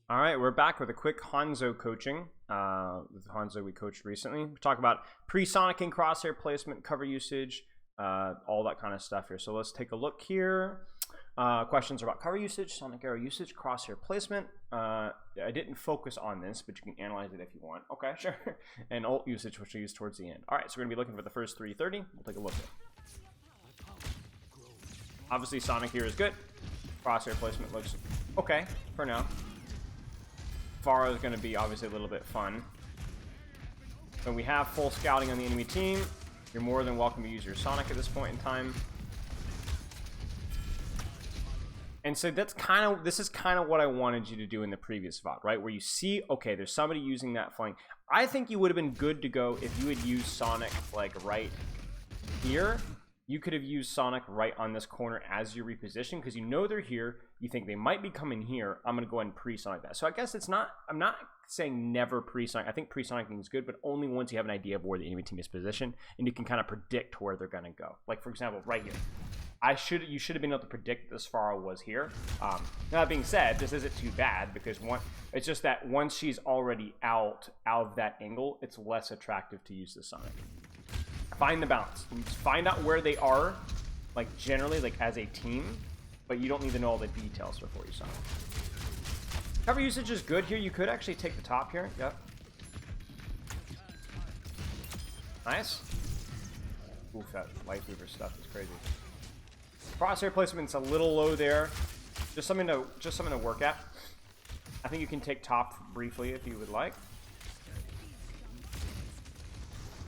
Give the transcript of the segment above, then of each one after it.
All right, we're back with a quick Hanzo coaching. With Hanzo we coached recently. We talk about pre-sonicking, crosshair placement, cover usage, all that kind of stuff here. So let's take a look here. Questions about cover usage, sonic arrow usage, crosshair placement. I didn't focus on this, but you can analyze it if you want. Okay, sure. And ult usage, which I use towards the end. All right, so we're gonna be looking for the first 330. We'll take a look at it. Obviously, sonic here is good. Crosshair placement looks okay for now. Pharah is going to be obviously a little bit fun. When we have full scouting on the enemy team, you're more than welcome to use your Sonic at this point in time. And so that's this is kind of what I wanted you to do in the previous VOD, right? Where you see, okay, there's somebody using that flank. I think you would have been good to go if you had used Sonic like right here. You could have used Sonic right on this corner as your reposition because you know they're here. You think they might be coming here. I'm going to go ahead and pre-Sonic that. So I guess it's not, I'm not saying never pre-Sonic. I think pre-Sonicing is good, but only once you have an idea of where the enemy team is positioned and you can kind of predict where they're going to go. Like, for example, right here. You should have been able to predict this Pharah was here. Now, that being said, this isn't too bad because it's just that once she's already out of that angle, it's less attractive to use the Sonic. Find the balance. Find out where they are, like generally, like as a team, but you don't need to know all the details before you Sonic. Cover usage is good here. You could actually take the top here. Yep. Nice. Oof, that light weaver stuff is crazy. Crosshair placement's a little low there. Just something to work at. I think you can take top briefly if you would like.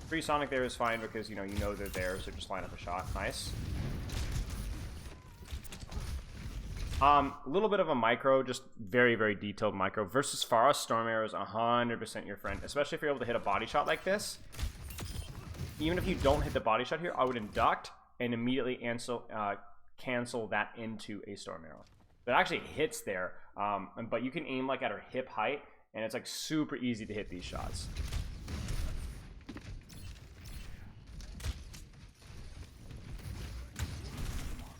Free Sonic there is fine because you know they're there, so just line up a shot. Nice. A little bit of a micro, just very, very detailed micro. Versus Pharah, Storm Arrow is 100% your friend, especially if you're able to hit a body shot like this. Even if you don't hit the body shot here, I would induct and immediately cancel that into a Storm Arrow. It actually hits there, but you can aim like at her hip height, and it's like super easy to hit these shots.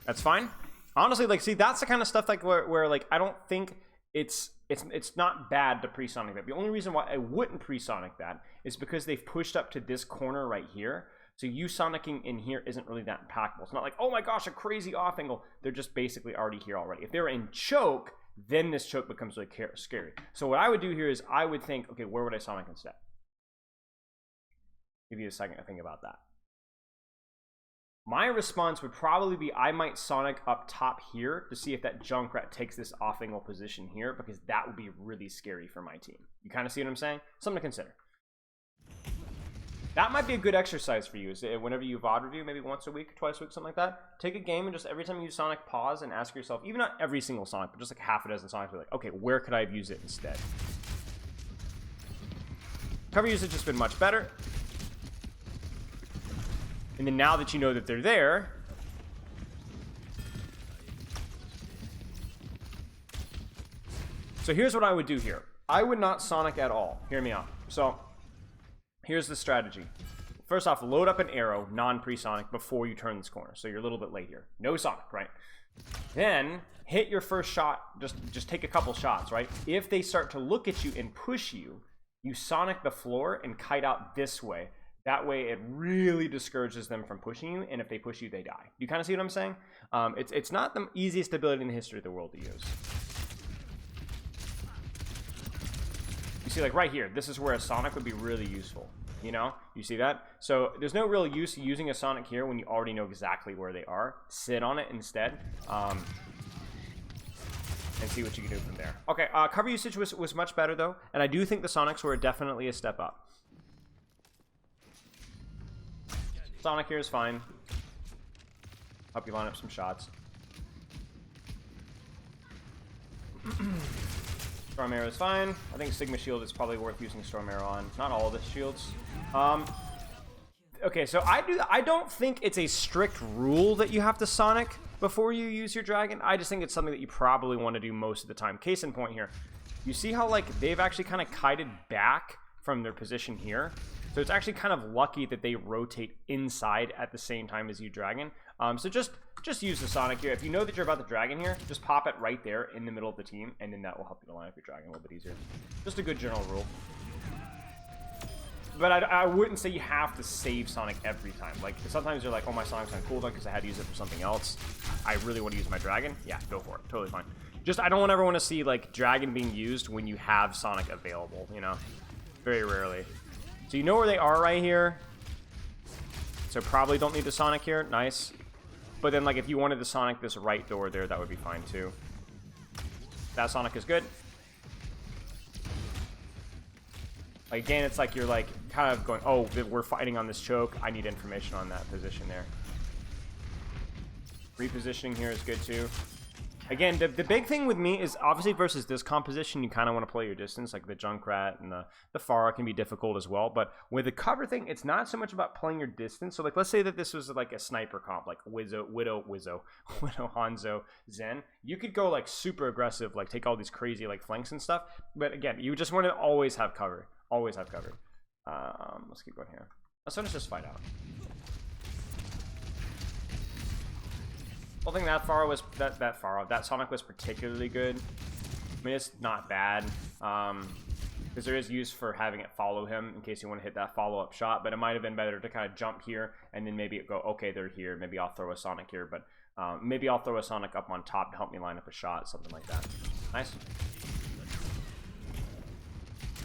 That's fine. Honestly, like, see, that's the kind of stuff like where like I don't think it's not bad to pre-Sonic that. The only reason why I wouldn't pre-Sonic that is because they've pushed up to this corner right here. So you Sonicking in here isn't really that impactful. It's not like, oh my gosh, a crazy off angle. They're just basically already here already. If they were in choke, then this choke becomes really scary. So what I would do here is I would think, okay, where would I Sonic instead? Give you a second to think about that. My response would probably be I might Sonic up top here to see if that Junkrat takes this off angle position here, because that would be really scary for my team. You kind of see what I'm saying? Something to consider. That might be a good exercise for you. Is whenever you VOD review, maybe once a week, twice a week, something like that. Take a game and just every time you Sonic, pause and ask yourself, even not every single Sonic, but just like half a dozen Sonics, be like, okay, where could I have used it instead? Cover usage has been much better. And then now that you know that they're there, so here's what I would do here. I would not Sonic at all. Hear me out. So here's the strategy. First off, load up an arrow, non-pre-Sonic, before you turn this corner. So you're a little bit late here. No Sonic, right? Then hit your first shot. Just take a couple shots, right? If they start to look at you and push you, you Sonic the floor and kite out this way. That way, it really discourages them from pushing you, and if they push you, they die. You kind of see what I'm saying? It's not the easiest ability in the history of the world to use. You see, like right here, this is where a Sonic would be really useful. You know? You see that? So there's no real use using a Sonic here when you already know exactly where they are. Sit on it instead. And see what you can do from there. Okay, cover usage was much better, though, and I do think the Sonics were definitely a step up. Sonic here is fine. Help you line up some shots. Storm Arrow is fine. I think Sigma Shield is probably worth using Storm Arrow on. Not all of the shields. Okay, so I don't think it's a strict rule that you have to Sonic before you use your dragon. I just think it's something that you probably want to do most of the time. Case in point here. You see how like they've actually kind of kited back from their position here? So it's actually kind of lucky that they rotate inside at the same time as you dragon. So just just use the Sonic here. If you know that you're about the dragon here, just pop it right there in the middle of the team, and then that will help you to line up your dragon a little bit easier. Just a good general rule. But I wouldn't say you have to save Sonic every time. Like, sometimes you're like, oh, my Sonic's on cooldown because I had to use it for something else. I really want to use my dragon. Yeah, go for it. Totally fine. Just, I don't ever want to see, like, dragon being used when you have Sonic available, you know? Very rarely. So you know where they are right here. So probably don't need the Sonic here. Nice. But then, like, if you wanted to Sonic this right door there, that would be fine, too. That Sonic is good. Again, it's like you're, like, kind of going, oh, we're fighting on this choke. I need information on that position there. Repositioning here is good, too. Again, the big thing with me is obviously versus this composition, you kind of want to play your distance. Like the Junkrat and the Pharah can be difficult as well. But with the cover thing, it's not so much about playing your distance. So like, let's say that this was like a sniper comp, like Widow, Hanzo, Zen. You could go like super aggressive, like take all these crazy like flanks and stuff. But again, you just want to always have cover. Always have cover. Let's keep going here. Let's just fight out. I think that Pharah was that Sonic was particularly good. I mean, it's not bad because there is use for having it follow him in case you want to hit that follow-up shot. But it might have been better to kind of jump here and then maybe go, okay, they're here. Maybe I'll throw a Sonic here, but maybe I'll throw a Sonic up on top to help me line up a shot, something like that. Nice.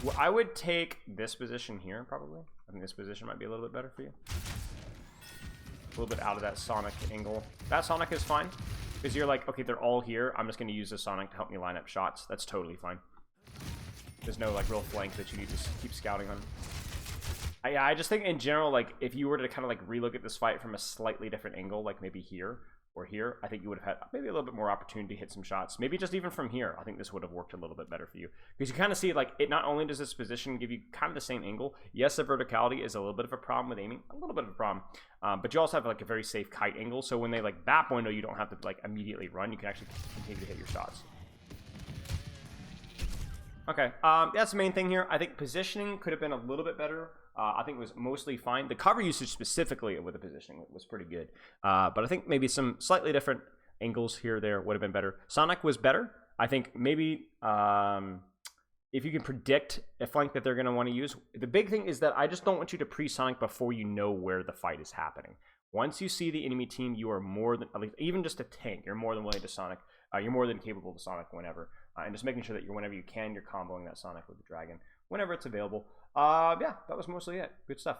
Well, I would take this position here probably. I think this position might be a little bit better for you. A little bit out of that Sonic angle. That Sonic is fine because you're like, okay, they're all here. I'm just going to use this Sonic to help me line up shots. That's totally fine. There's no like real flank that you need to keep scouting on. I just think in general, like if you were to kind of like relook at this fight from a slightly different angle, like maybe here or here, I think you would have had maybe a little bit more opportunity to hit some shots. Maybe just even from here, I think this would have worked a little bit better for you. Because you kind of see, like, it not only does this position give you kind of the same angle. Yes, the verticality is a little bit of a problem with aiming. A little bit of a problem. But you also have, like, a very safe kite angle. So when they, like, bap window, you don't have to, like, immediately run. You can actually continue to hit your shots. Okay, that's the main thing here. I think positioning could have been a little bit better. I think it was mostly fine. The cover usage specifically with the positioning was pretty good. But I think maybe some slightly different angles here or there would have been better. Sonic was better. I think maybe if you can predict a flank that they're going to want to use. The big thing is that I just don't want you to pre-Sonic before you know where the fight is happening. Once you see the enemy team, you are more than, at least even just a tank, you're more than willing to Sonic. You're more than capable to Sonic whenever. And just making sure that whenever you can, you're comboing that Sonic with the Dragon whenever it's available. Yeah, that was mostly it. Good stuff.